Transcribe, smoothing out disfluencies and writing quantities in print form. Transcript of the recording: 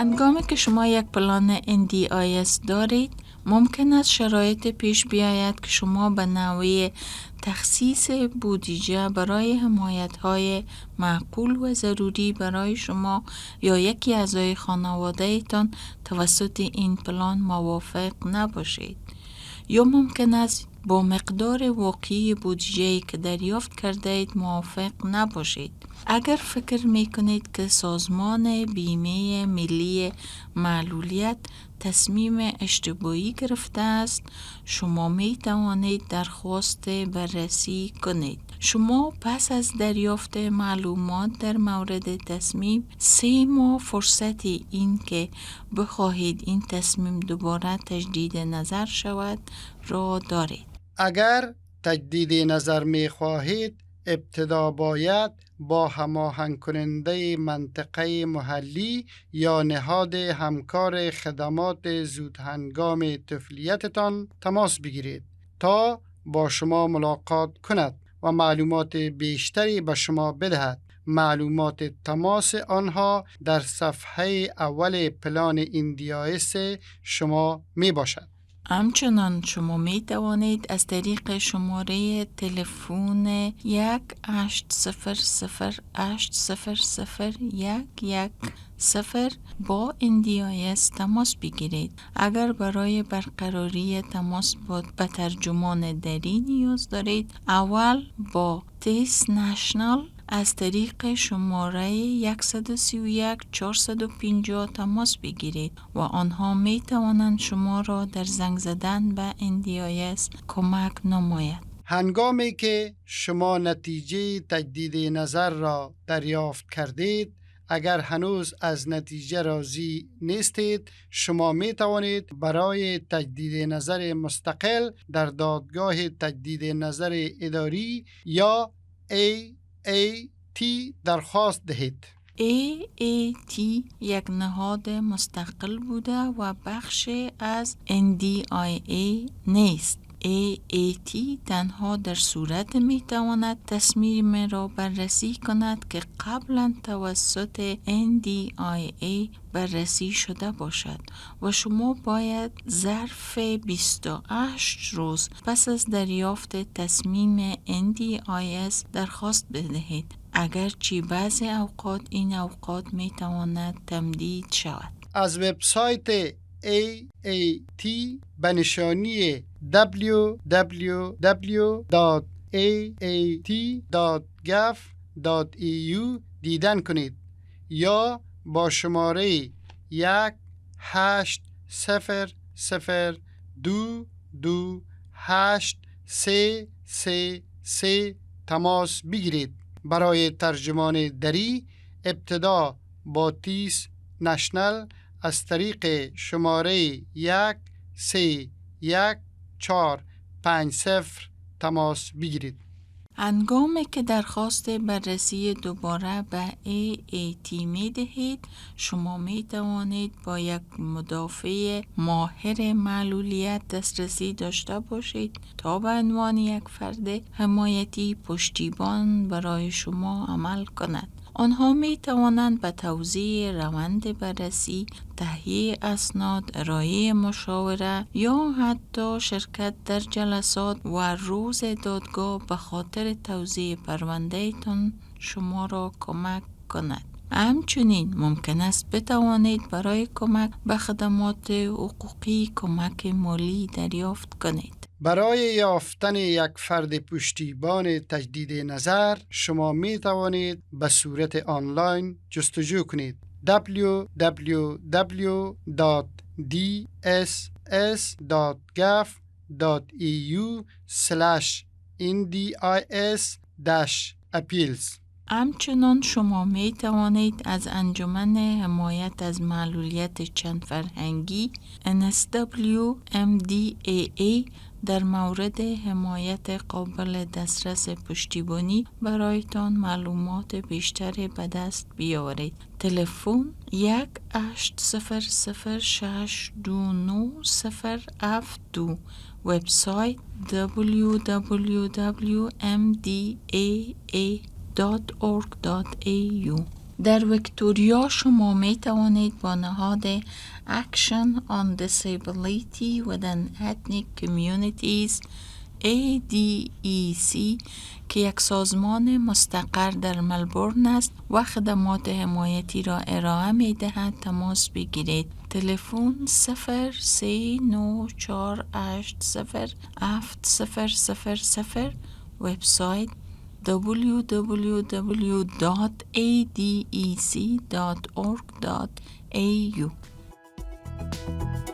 هنگامی که شما یک پلان NDIS دارید، ممکن است شرایط پیش بیاید که شما به نوع تخصیص بودجه برای حمایت‌های معقول و ضروری برای شما یا یکی اعضای خانواده تان توسط این پلان موافق نباشید. یا ممکن است با مقدار واقعی بودجه‌ای که دریافت کرده اید موافق نباشید. اگر فکر می کنید که سازمان بیمه ملی معلولیت تصمیم اشتباهی گرفته است، شما می توانید درخواست بررسی کنید. شما پس از دریافت معلومات در مورد تصمیم 3 ماه فرصت این که بخواهید این تصمیم دوباره تجدید نظر شود را دارید. اگر تجدید نظر می خواهید، ابتدا باید با هماهنگ کننده منطقه محلی یا نهاد همکار خدمات زودهنگام طفولیتتان تماس بگیرید تا با شما ملاقات کند و معلومات بیشتری به شما بدهد. معلومات تماس آنها در صفحه اول پلان NDIS شما می باشد. همچنان شما می توانید از طریق شماره تلفن 1-800-800-110 با NDIS تماس بگیرید. اگر برای برقراری تماس به ترجمان دری نیاز دارید، اول با تیس نشنال از طریق شماره 131-450 تماس بگیرید و آنها می توانند شما را در زنگ زدن به NDIS کمک نماید. هنگامی که شما نتیجه تجدید نظر را دریافت کردید، اگر هنوز از نتیجه راضی نیستید، شما می توانید برای تجدید نظر مستقل در دادگاه تجدید نظر اداری یا AAT درخواست دهید. AAT یک نهاد مستقل بوده و بخش از NDIA نیست. AAT تنها در صورت می تواند تصمیم را بررسی کند که قبلا توسط NDIA بررسی شده باشد و شما باید ظرف 28 روز پس از دریافت تصمیم NDIS درخواست بدهید. اگرچه بعضی اوقات این اوقات می تواند تمدید شود. از وبسایت AAT به نشانی www.aat.gov.au دیدن کنید یا با شماره 1-800-228-333 تماس بگیرید. برای ترجمان دری ابتدا با تیس نشنل از طریق شماره 1-3-1-4-5-0 تماس بگیرید. هنگامی که درخواست بررسی دوباره به AAT می دهید، شما می توانید با یک مدافع ماهر معلولیت دسترسی داشته باشید تا به عنوان یک فرد حمایتی پشتیبان برای شما عمل کند. آنها می توانند به توضیح روند بررسی، تهیه اسناد، ارائه مشاوره یا حتی شرکت در جلسات و روز دادگاه به خاطر توضیح پرونده تان شما را کمک کند. همچنین ممکن است بتوانید برای کمک به خدمات حقوقی کمک مالی دریافت کنید. برای یافتن یک فرد پشتیبان تجدید نظر، شما می توانید به صورت آنلاین جستجو کنید. www.dss.gov.eu/ndis-appeals. همچنان شما می توانید از انجمن حمایت از معلولیت چند فرهنگی NSW-MDAA در مورد حمایت قابل دسترس پشتیبانی برایتان معلومات بیشتر به دست بیاورید. تلفن 1-800-629-072. وبسایت www.mdaa.org.au. در ویکتوریا شما می توانید با نهاد Action on Disability within Ethnic Communities ADEC که یک سازمان مستقر در ملبورن است و خدمات حمایتی را ارائه می دهد تماس بگیرید. تلفن 039480700، وبسایت www.adec.org.au.